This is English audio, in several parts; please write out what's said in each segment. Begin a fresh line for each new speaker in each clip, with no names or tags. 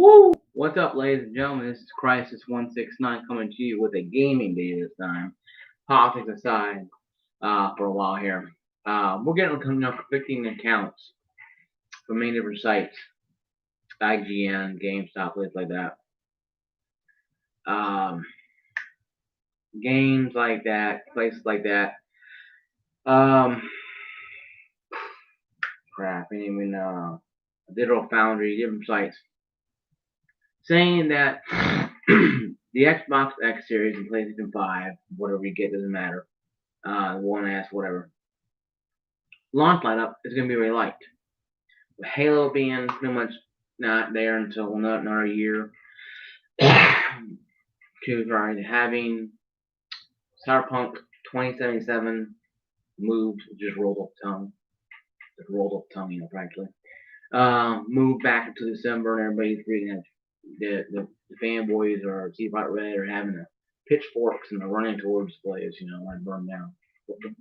Woo! What's up, ladies and gentlemen? This is Crisis169 coming to you with a gaming video this time. Politics aside, for a while here. We're getting coming up for 15 accounts from many different sites. IGN, GameStop, places like that. Games like that, places like that. Crap, and even Digital Foundry, different sites. Saying that the Xbox X series and PlayStation 5, whatever you get, doesn't matter. One S, whatever. Launch lineup is going to be really light. With Halo being pretty much not there until another year. Having Cyberpunk 2077 moved, just rolled off the tongue, practically. Moved back into December, and everybody's reading that the fanboys or CD Projekt Red are having the pitchforks and they're running towards the place, and burn down.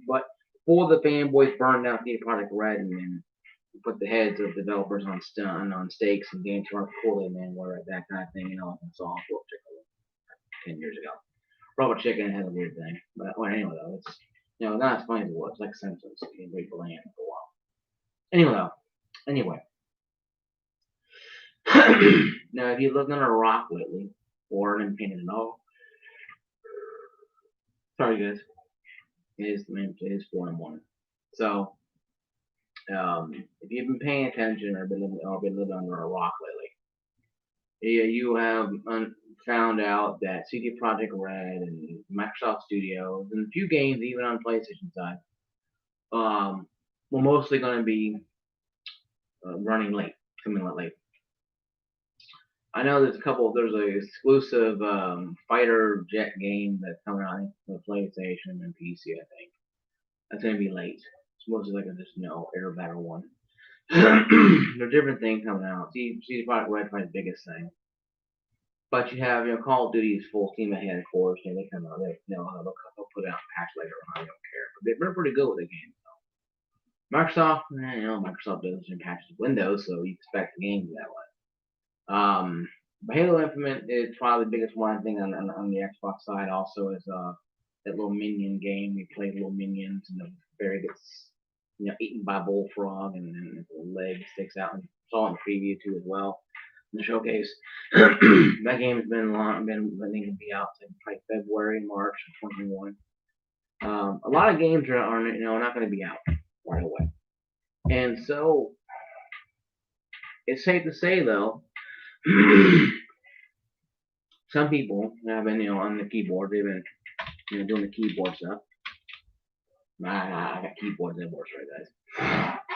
But before the fanboys burn down CD Projekt Red and put the heads of developers on stakes and games aren't poorly, man, where that kind of thing, and saw Robot Chicken 10 years ago. Robot Chicken has a weird thing, but anyway, though, it's not as funny as it was. Like Simpsons, it came great for land for a while. Anyway. Now, if you lived under a rock lately, or an independent at all, sorry guys, it is 4 in the morning. So, if you've been paying attention or been living under a rock lately, you have found out that CD Projekt Red and Microsoft Studios and a few games, even on PlayStation side, were mostly going to be running late, coming out late. I know there's an exclusive fighter jet game that's coming out for PlayStation and PC, I think. That's going to be late. It's mostly like air battle one. There's different things coming out. CD Projekt Red probably the biggest thing. But you have, Call of Duty's full steam ahead, of course. They come out, they'll put out a patch later on, I don't care. But they're pretty good with the game, though. Microsoft, Microsoft doesn't patch Windows, so you expect the game that way. But Halo Infinite is probably the biggest one, I think, on the Xbox side. Also, is that little minion game. We played little minions, and the fairy gets eaten by a bullfrog, and then the leg sticks out. And saw it in the preview too as well, in the showcase. That game has been letting it be out since like February, March of 2021. A lot of games are not going to be out right away, and so it's safe to say though. Some people have been, on the keyboard. They've been, doing the keyboard stuff. I got keyboards and keyboards, right, guys?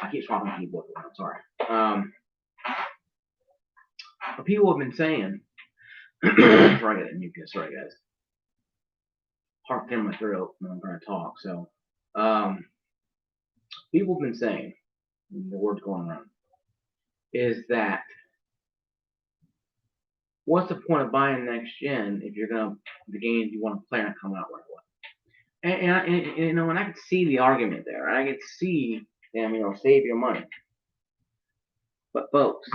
I keep swapping keyboards around. Sorry. But people have been saying, sorry, I got a mucus. Sorry, guys. Heart in my throat when I'm trying to talk. So, people have been saying, the word's going around, is that what's the point of buying next gen if the games you want to play aren't coming out right away? And I could see the argument there. I could see them, save your money. But folks,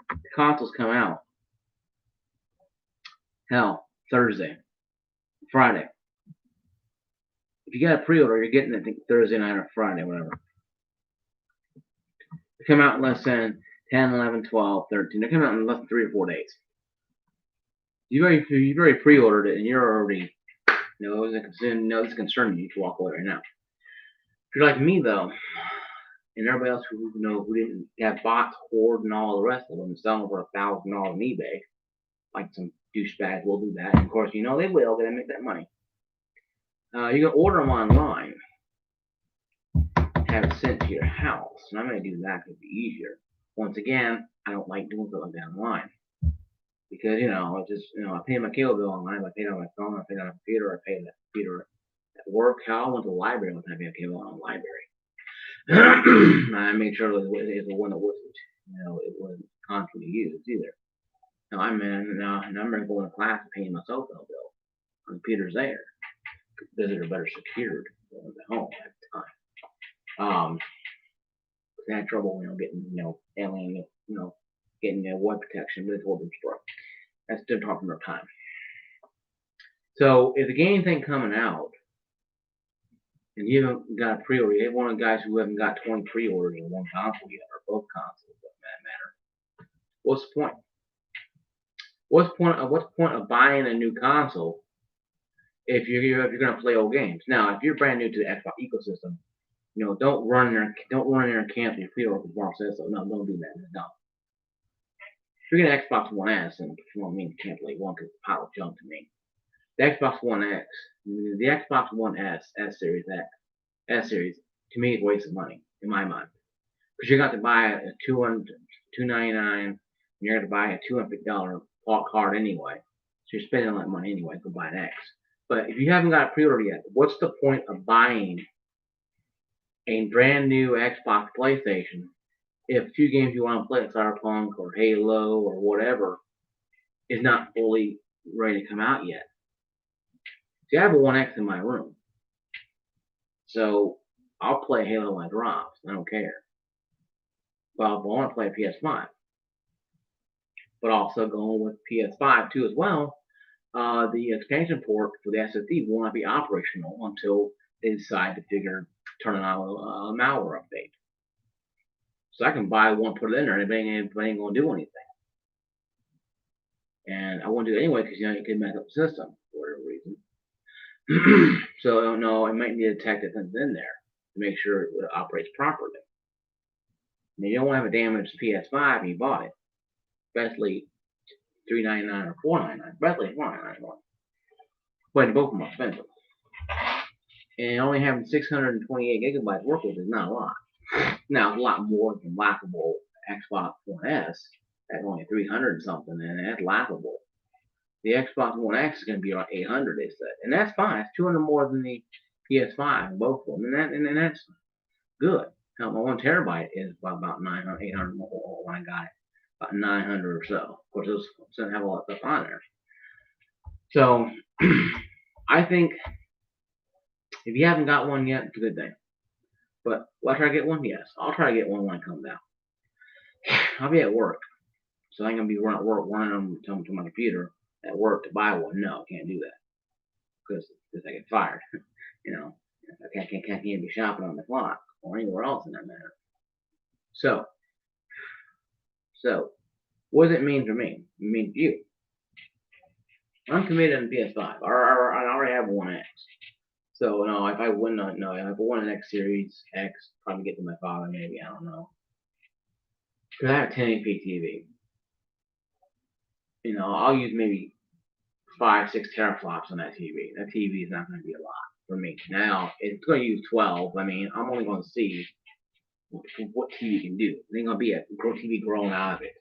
the consoles come out. Hell, Thursday, Friday. If you got a pre-order, you're getting it, I think, Thursday night or Friday, whatever. They come out in less than 10, 11, 12, 13. They come out in less than 3 or 4 days. You've already pre-ordered it, and you're already, it's concerning you to walk away right now. If you're like me, though, and everybody else who didn't have bots, Horde, and all the rest of them selling for $1,000 on eBay, like some douchebags will do that. And of course, they will. They're gonna make that money. You can order them online, have it sent to your house, and I'm gonna do that because it'd be easier. Once again, I don't like doing stuff like that online because it's just I pay my cable bill online, I pay it on my phone, I pay it on my computer, I pay that computer at work. How I went to the library one time, I paid a cable on the library. I made sure it was the one that wasn't, it wasn't constantly used either. Now I'm going to class and paying my cell phone bill. The computer's there because they're better secured than at home at the time. I had trouble, getting, alien, getting web protection, but it's horrible story. That's still talking about time. So if the game thing coming out, and you haven't got a pre-order, you have one of the guys who haven't got 20 pre-orders in one console yet, or both consoles, doesn't matter. What's the point? What's the point of buying a new console if you're gonna play old games? Now, if you're brand new to the Xbox ecosystem, don't run there and cancel your pre-order because Mark says so. No, don't do that. No. If you're getting Xbox One S, and I mean can't play one because it's a pile of junk to me. The Xbox One X, the Xbox One S, S series, to me, is a waste of money in my mind because you're going to buy a $299, and you're going to buy a $250 card anyway. So you're spending all that money anyway to buy an X. But if you haven't got a pre-order yet, what's the point of buying a brand new Xbox PlayStation if 2 games you want to play, like Cyberpunk or Halo or whatever, is not fully ready to come out yet? See, I have a 1X in my room. So I'll play Halo when it drops. I don't care. But I want to play PS5. But also going with PS5 too as well. The expansion port for the SSD will not be operational until they decide to turn on a malware update. So I can buy one, put it in there, and it ain't going to do anything. And I won't do it anyway because it could mess up the system for whatever reason. So I don't know. It might need to detect that it's in there to make sure it operates properly. And you don't want to have a damaged PS5 when you bought it, especially $399 or $499. Especially $499. But both of them are expensive. And only having 628 gigabytes to work with is not a lot. Now, it's a lot more than laughable Xbox One S at only 300 something, and that's laughable. The Xbox One X is going to be around 800, they said, and that's fine. It's 200 more than the PS5, both of them, and that's good. Now, my 1 terabyte is about 900, 800 more when I got it, about 900 or so. Of course, it doesn't have a lot of stuff on there. So, I think if you haven't got one yet, it's a good thing. But will I try to get one? Yes, I'll try to get one when it comes out. I'll be at work, so I'm going to be at work running them to my computer at work to buy one. No, I can't do that because I get fired. I can't be shopping on the clock or anywhere else in that matter. So, what does it mean for me? It means you. I'm committed on PS5. I already have one X. So no, if I win, if I win an X Series X, probably get to my father maybe. I don't know. Because I have a 1080p TV. I'll use maybe 5, 6 teraflops on that TV. That TV is not going to be a lot for me. Now, it's going to use 12. I mean, I'm only going to see what TV can do. It ain't going to be a TV growing out of it.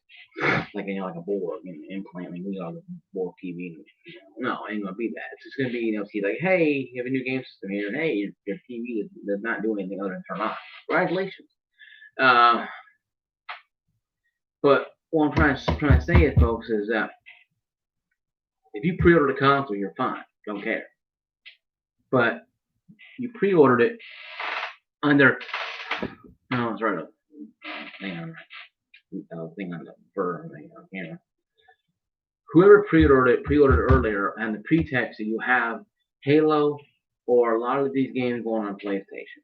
Like a board, implant, we got a board TV. No, it ain't going to be that. It's just going to be, see, like, hey, you have a new game system here, and hey, your TV does not do anything other than turn on. Congratulations. But what I'm trying to say is, folks, is that if you pre-order the console, you're fine. Don't care. But you pre-ordered it under. No, it's right up. Hang on. Thing on the fur on camera. Whoever pre-ordered it earlier on the pretext that you have Halo or a lot of these games going on PlayStation.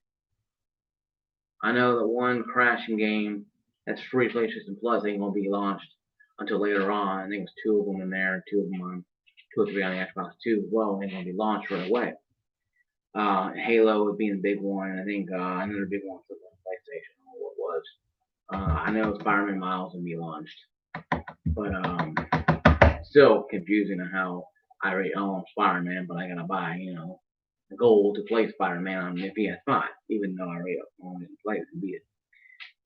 I know that one crashing game that's free PlayStation Plus ain't gonna be launched until later on. I think it's 2 of them in there, 2 or 3 on the Xbox 2 as well. Ain't gonna be launched right away. Halo would be the big one. I think another big one for the PlayStation. I don't know what it was. I know Spider-Man Miles will be launched, but still confusing on how I already own Spider-Man, but I gotta buy, the gold to play Spider-Man on the PS5, even though I already own it and play it and beat it.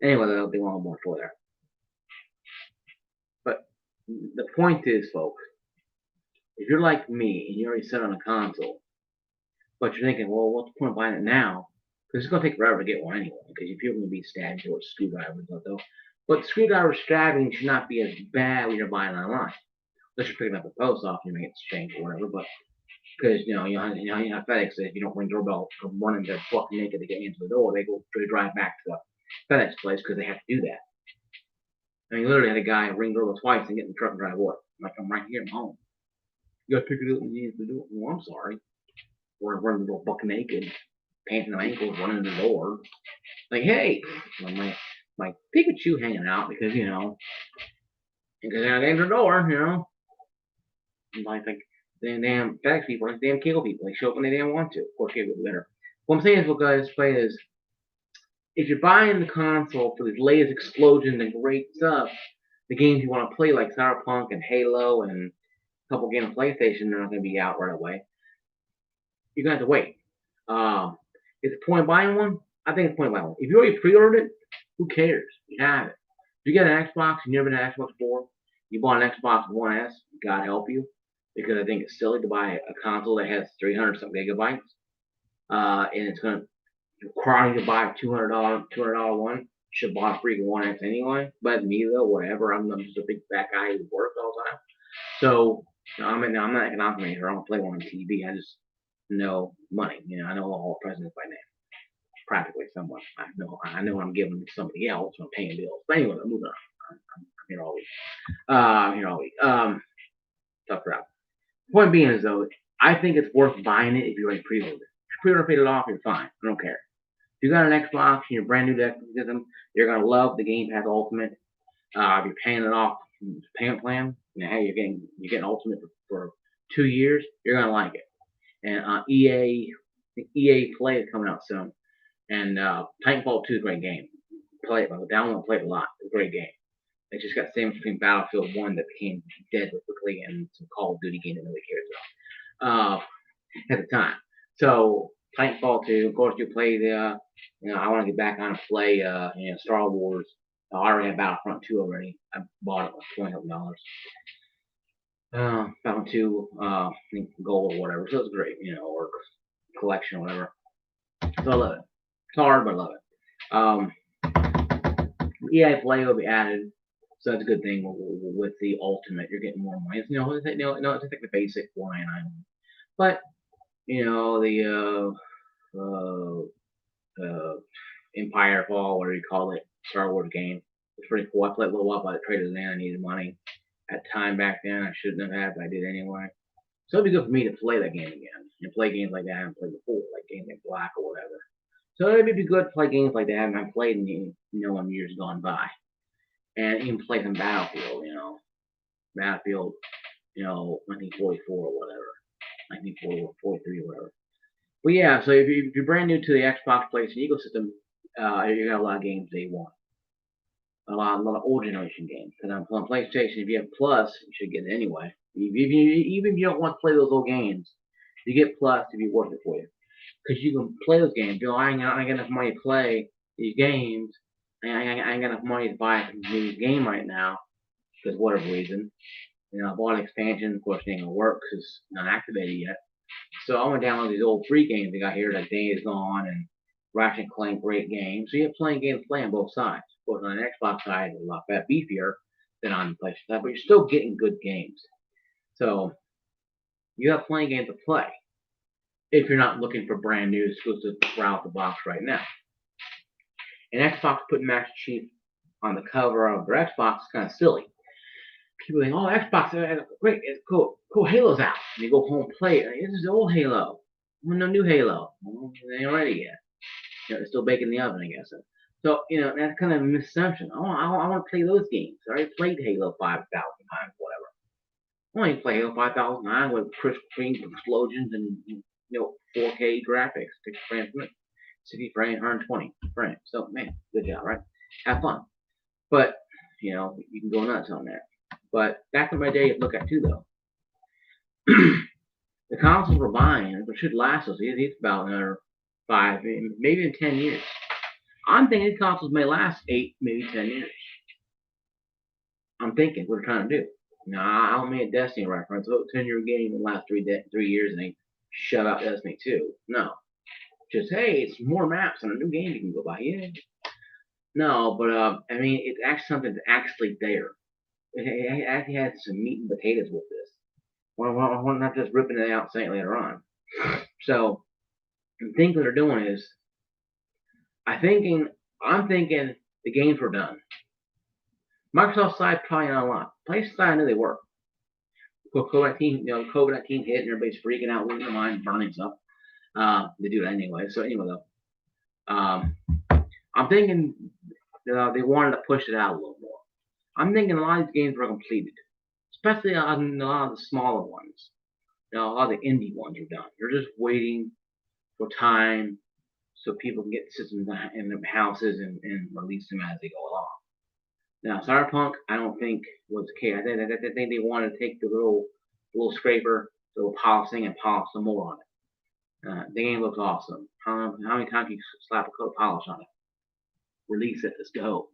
Anyway, that'll be one more for there. But the point is, folks, if you're like me and you already sit on a console, but you're thinking, well, what's the point of buying it now? Because it's going to take forever to get one anyway, because you're going to be stabbed with screwdrivers, though. But screwdriver stabbing should not be as bad when you're buying online. Unless you're picking up a post office, you may get spanked or whatever. But because you know FedEx, if you don't ring doorbell from running their fucking naked to get into the door, they drive back to the FedEx place because they have to do that. I mean, literally had a guy ring the doorbell twice and get in the truck and drive away. I'm like, I'm right here, I'm home. You gotta pick it up when you need to do it. Well, I'm sorry. We're running the door buck naked, pants and ankles, running the door. Like, hey, my Pikachu hanging out because because I enter the door, like damn FedEx people, like damn cable people, they show up when they damn want to. Of course, cable is better. What I'm saying is, what guys play is, if you're buying the console for these latest explosions and great stuff, the games you want to play like Cyberpunk and Halo and a couple games on PlayStation, they're not going to be out right away. You're going to have to wait. Is the point of buying one? I think it's the point of buying one. If you already pre-ordered it, who cares? You have it. If you get an Xbox, you've never been an Xbox before, you bought an Xbox One S, God help you, because I think it's silly to buy a console that has 300 some gigabytes, and it's going to require you to buy a $200 one. You should buy a freaking One S anyway. But me though, whatever. I'm just a big fat guy who works all the time. So I'm not an economic major. I don't play one on TV. I just know money. I know all presidents by name, practically somewhat. I know I'm giving to somebody else when I'm paying bills. But anyway, moving on. I'm here all week. I'm here all week. Tough crowd. Point being is though, I think it's worth buying it if you already pre-ordered it. If you pre-order paid it off, you're fine. I don't care. If you got an Xbox and you're brand new to Xbox, you're gonna love the Game Pass Ultimate. If you're paying it off payment plan, hey, you're getting Ultimate for 2 years. You're gonna like it. And EA Play is coming out soon. And Titanfall 2 is a great game. Play it, download, play it a lot. It's a great game. It just got the same between Battlefield 1 that became dead quickly and some Call of Duty game that nobody cares about at the time. So Titanfall 2, of course, you play the. I want to get back on and play Star Wars. I already have Battlefront 2 already. I bought it for $20. Battlefront 2, I think gold or whatever. So it's great, or collection or whatever. So I love it. It's hard, but I love it. EA Play will be added. So that's a good thing with the Ultimate. You're getting more money. It's just like the basic $4.99. But the Empire Fall, whatever you call it, Star Wars game. It's pretty cool. I played a little while, but I traded it in. I needed money at time back then. I shouldn't have had, but I did anyway. So it'd be good for me to play that game again and play games like that I haven't played before, like games like Black or whatever. So it'd be good to play games like that I haven't played in years gone by, and even play some Battlefield. Battlefield, 1944 or whatever, 1943 or whatever. But yeah, so if you're brand new to the Xbox PlayStation ecosystem, you got a lot of games they want. A lot of old generation games. Because on PlayStation, if you have Plus, you should get it anyway. Even if you don't want to play those old games, you get Plus to be worth it for you. Because you can play those games. I ain't got enough money to play these games. I ain't got enough money to buy a new game right now. Because whatever reason. I bought an expansion. Of course, it ain't going to work because it's not activated yet. So I went download these old free games they got here, like Days Gone and Ratchet & Clank, great games. So you have plenty of games to play on both sides. Of course, on the Xbox side, it's a lot beefier than on the PlayStation side, but you're still getting good games. So you have plenty of games to play if you're not looking for brand new exclusive right out the box right now. And Xbox putting Master Chief on the cover of their Xbox is kind of silly. People think, oh, Xbox, great, it's cool. Halo's out. And you go home and play it. This is the old Halo. Well, no new Halo. Well, it ain't ready yet. It's still baking in the oven, I guess. So, that's kind of a misassumption. Oh, I want to play those games. I already played Halo 5,000 times, whatever. I want to play Halo 5,000 times with crisp clean explosions and, 4K graphics, 60 frames per minute, 60 frames, 120 frames. So, man, good job, right? Have fun. But, you can go nuts on that. But back in my day, to look at too, though. The consoles we're buying, it should last us. It's about another 5, maybe even 10 years. I'm thinking these consoles may last 8, maybe 10 years. I'm thinking what we're trying to do. I don't mean a Destiny reference. So 10-year game will last 3 years and they shut out Destiny 2. No. Just, hey, it's more maps and a new game you can go buy. Yeah. No, but, it's actually something that's actually there. It actually has some meat and potatoes with this. We're not just ripping it out and saying it later on. So, I think what they're doing is, I'm thinking the games were done. Microsoft side probably not a lot. PlayStation side I knew they were. COVID-19, COVID-19 hit and everybody's freaking out, losing their mind, burning stuff. They do it anyway. So anyway, though, I'm thinking they wanted to push it out a little more. I'm thinking a lot of these games were completed, especially on a lot of the smaller ones. A lot of the indie ones are done. You're just waiting for time so people can get systems in their houses and release them as they go along. Now, Cyberpunk, I don't think was the case. I think they wanted to take the little scraper, the little polishing, and polish some more on it. The game looks awesome. How many times can you slap a coat of polish on it? Release it. Let's go.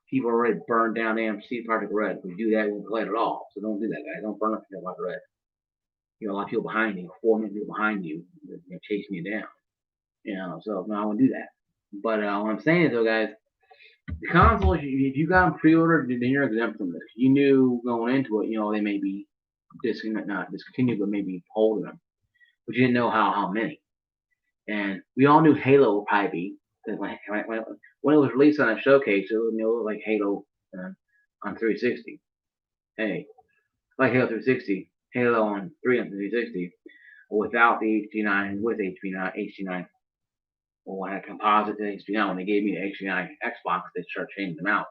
People already burned down AMC Project Red. If we do that, we won't play it at all. So don't do that, guys. Don't burn up Project Red. A lot of people behind you, 4 million people behind you, they're chasing you down. So no, I wouldn't do that. But what I'm saying is, though, guys, the consoles, if you got them pre-ordered, then you're exempt from this. You knew going into it, they may be not discontinued, but maybe holding them. But you didn't know how many. And we all knew Halo would probably be, because when it was released on a showcase, it was like Halo on 360. Hey, like Halo 360, Halo on 360, without the HD9, with HD9. Well, when I composite to HD9, when they gave me the HD9 Xbox, they started changing them out.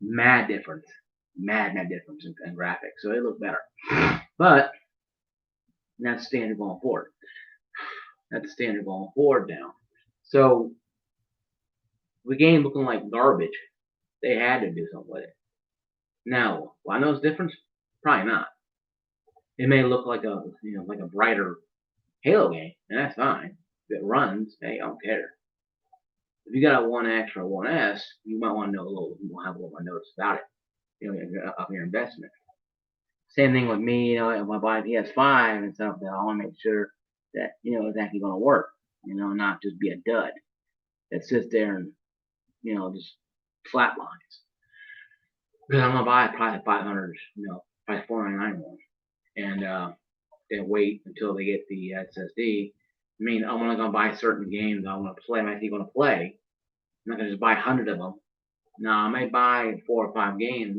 Mad difference in graphics. So it looked better. But that's standard going forward. That's standard going forward now. So the game looking like garbage, they had to do something with it. Now, will I know the difference? Probably not. It may look like a brighter Halo game, and that's fine. If it runs, hey, I don't care. If you got a 1X or a 1S, you might want to know have a little more notice about it, of your investment. Same thing with me, if I buy PS5 and stuff, I want to make sure that, it's actually going to work, not just be a dud that sits there and, just flatlines. Because I'm going to buy probably 500, probably 499 one, and then wait until they get the SSD. I mean, I'm only going to buy certain games I want to play. I'm actually going to play. I'm not going to just buy 100 of them. No, I may buy 4 or 5 games,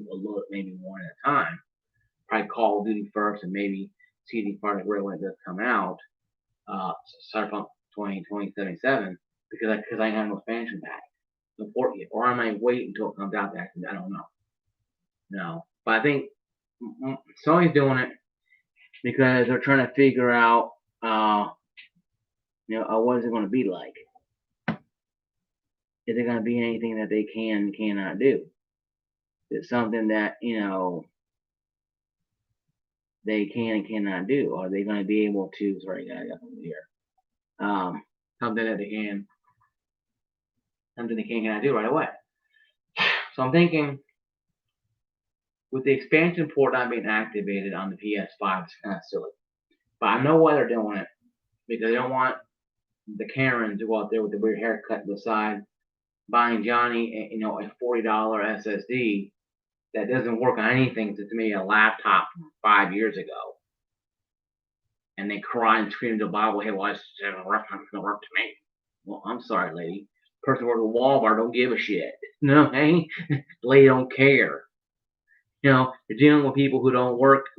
maybe one at a time. Probably Call of Duty first, and maybe CD Projekt Red when it does come out. Cyberpunk 2077, because I have no expansion pack support yet, or I might wait until it comes out. I don't know. No, but I think Sony's doing it because they're trying to figure out, what is it going to be like? Is it going to be anything that they cannot do? Is it something that they can and cannot do? Are they going to be able to? Sorry, I got something here. Something that they cannot do right away. So I'm thinking, with the expansion port not being activated on the PS5, it's kind of silly. But I know why they're doing it, because they don't want the Karen to go out there with the weird haircut to the side, buying Johnny, a $40 SSD that doesn't work on anything to me a laptop from 5 years ago. And they cry and scream to the Bible, hey, well, it's going to work to me. Well, I'm sorry, lady. Person who works at Walmart don't give a shit. Hey? Lady don't care. You're dealing with people who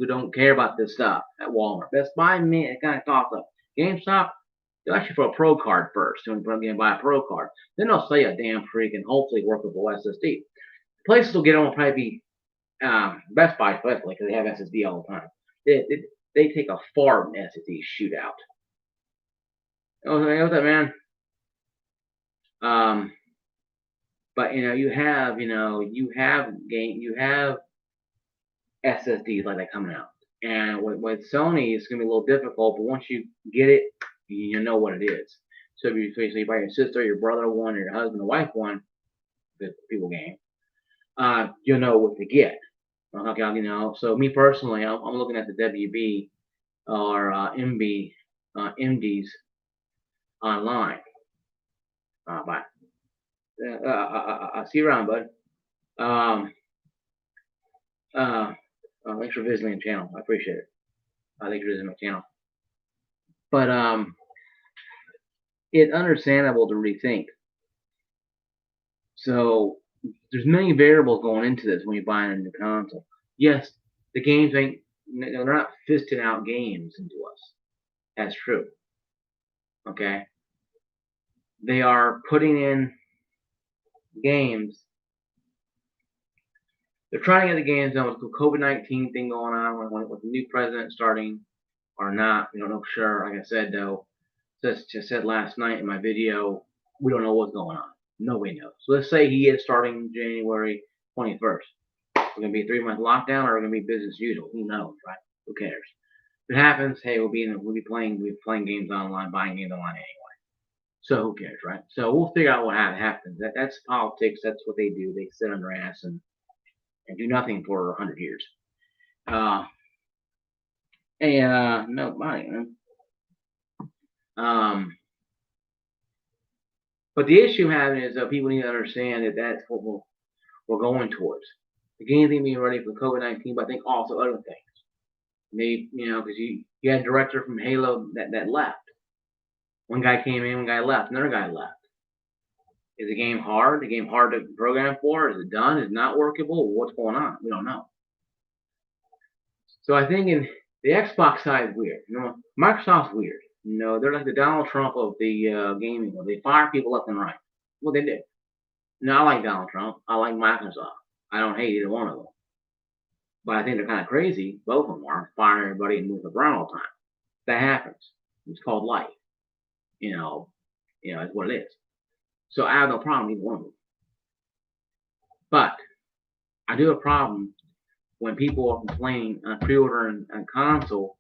don't care about this stuff at Walmart. Best Buy, man, it kind of costs up. GameStop, they'll ask you for a pro card first. When you buy a pro card. Then they'll sell you a damn freaking, hopefully workable SSD. Places will get on will probably be Best Buy, especially, because they have SSD all the time. They take a fart in SSD shootout. What's up, man? But you have SSDs like that coming out, and with Sony, it's gonna be a little difficult. But once you get it, you know what it is. So if you buy your sister, your brother one, or your husband or wife one, the people game, you'll know what to get. Okay, So me personally, I'm looking at the WB or MDs online. Bye. I'll see you around, bud. Thanks for visiting the channel. I appreciate it. Thanks for visiting my channel. But it's understandable to rethink. So there's many variables going into this when you buy a new console. Yes, the games they're not fisting out games into us. That's true. Okay, they are putting in games. They're trying to get the games done with the COVID-19 thing going on, with the new president starting or not. We don't know for sure. Like I said, though, just said last night in my video, we don't know what's going on. Nobody knows. So let's say he is starting January 21st. We're going to be a 3-month lockdown, or we're going to be business as usual. Who knows, right? Who cares? If it happens, hey, we'll be playing games online, buying games online anyway. So who cares, right? So we'll figure out what happens. That's politics. That's what they do. They sit on their ass and do nothing for 100 years. No, money. But the issue having is people need to understand that that's what we're going towards. The game thing being ready for COVID-19, but I think also other things. Maybe, because you had a director from Halo that left. One guy came in, one guy left, another guy left. Is the game hard? The game hard to program for? Is it done? Is it not workable? What's going on? We don't know. So I think in the Xbox side, weird. Microsoft's weird. They're like the Donald Trump of the gaming world. They fire people left and right. Well, they did. No, I like Donald Trump. I like Microsoft. I don't hate either one of them. But I think they're kind of crazy. Both of them are firing everybody and moving around all the time. That happens. It's called life. It's what it is. So I have no problem with either one of them. But I do have a problem when people are complaining on pre-ordering a console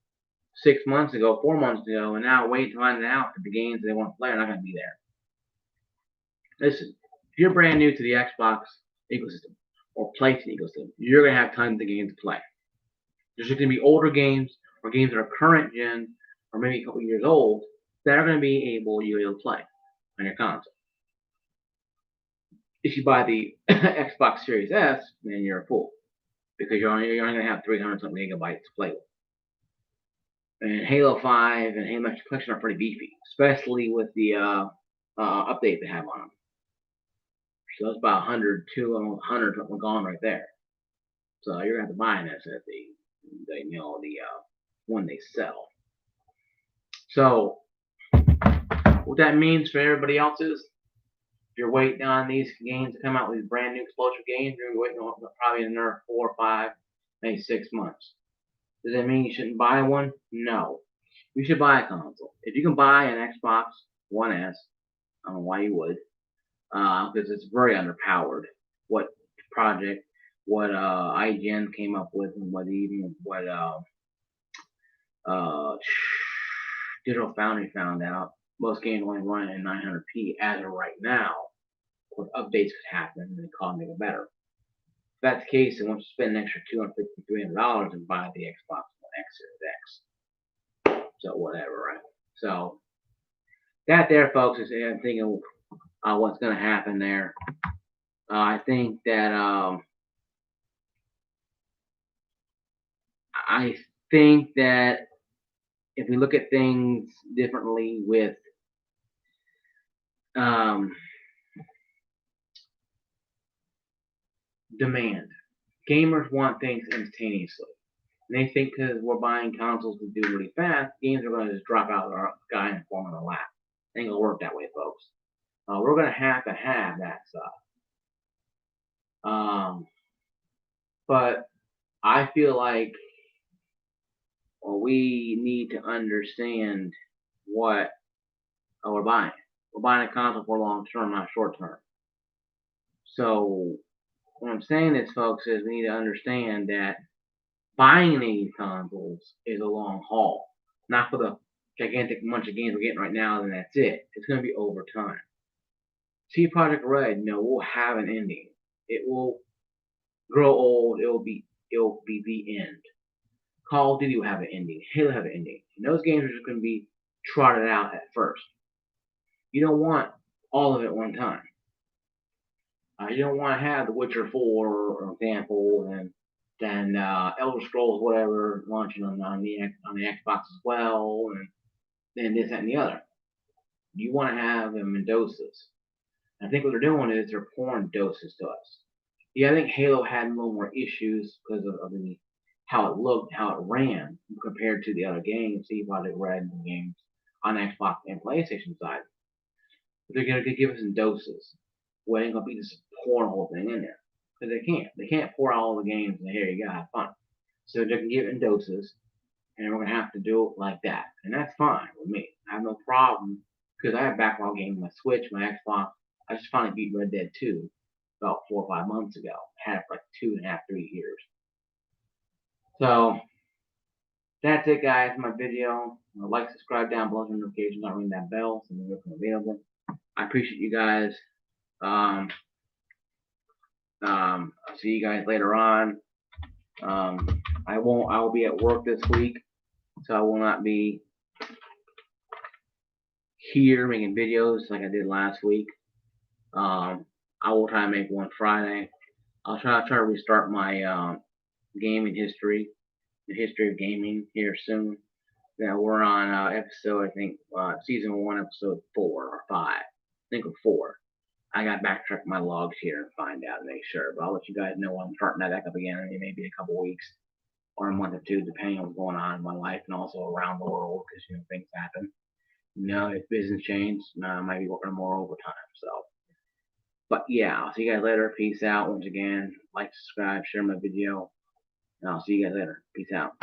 6 months ago, 4 months ago, and now wait to find out that the games they want to play are not going to be there. Listen, if you're brand new to the Xbox ecosystem or PlayStation ecosystem, you're going to have tons of games to play. There's going to be older games or games that are current gen or maybe a couple years old that are going to be able to play on your console. If you buy the Xbox Series S, then you're a fool because you're only going to have 300 something gigabytes to play with. And Halo 5 and Halo Master Collection are pretty beefy, especially with the update they have on them. So that's about 100, 200 something gone right there. So you're gonna have to buy an SSD, the one they sell. So what that means for everybody else is, if you're waiting on these games to come out with these brand new explosive games, you're waiting on probably another 4 or 5, maybe 6 months. Does that mean you shouldn't buy one? No. You should buy a console. If you can buy an Xbox One S, I don't know why you would, because it's very underpowered. What IGN came up with, and what Digital Foundry found out, most games only run in 900p as of right now. With updates could happen and it could make it better. If that's the case, then once you spend an extra $250, $300 and buy the Xbox One X Series X. So whatever, right? So that there, folks, is I'm thinking what's going to happen there. I think that if we look at things differently with demand, gamers want things instantaneously. And they think because we're buying consoles to do really fast, games are going to just drop out of our sky and fall in our lap. It ain't going to work that way, folks. We're going to have that stuff. But I feel like we need to understand what we're buying. We're buying a console for long term, not short term. So what I'm saying is, folks, is we need to understand that buying these consoles is a long haul. Not for the gigantic bunch of games we're getting right now, then that's it. It's going to be over time. CD Projekt Red, will have an ending. It will grow old. It will be the end. Call of Duty will have an ending. Halo will have an ending. And those games are just going to be trotted out at first. You don't want all of it at one time. You don't want to have The Witcher 4, for example, and then Elder Scrolls, whatever, launching on the Xbox as well, and then this, that, and the other. You want to have them in doses. I think what they're doing is they're pouring doses to us. Yeah, I think Halo had a little more issues because of the how it looked, how it ran compared to the other games, even the red games on Xbox and PlayStation side. But they're gonna give us in doses. Well, it ain't gonna be just pouring the whole thing in there because they can't. They can't pour all the games and here you go, have fun. So they're gonna give it in doses, and we're gonna have to do it like that, and that's fine with me. I have no problem because I have backlog games on my Switch, my Xbox. I just finally beat Red Dead 2 about 4 or 5 months ago. I had it for like 2.5, 3 years. So that's it, guys. My video. Like, subscribe down below, turn notifications on, ring that bell, so you're available. I appreciate you guys. I'll see you guys later on. I will be at work this week, so I will not be here making videos like I did last week. I will try to make one Friday. I'll try to restart my gaming history, the history of gaming here soon. Yeah, we're on episode, I think, season 1, episode 4 or 5. I think of 4. I got to backtrack my logs here and find out and make sure. But I'll let you guys know when I'm starting that back up again. It may be a couple weeks or a month or two, depending on what's going on in my life and also around the world, because things happen. If business changes, I might be working more overtime. So, but yeah, I'll see you guys later. Peace out. Once again, like, subscribe, share my video, and I'll see you guys later. Peace out.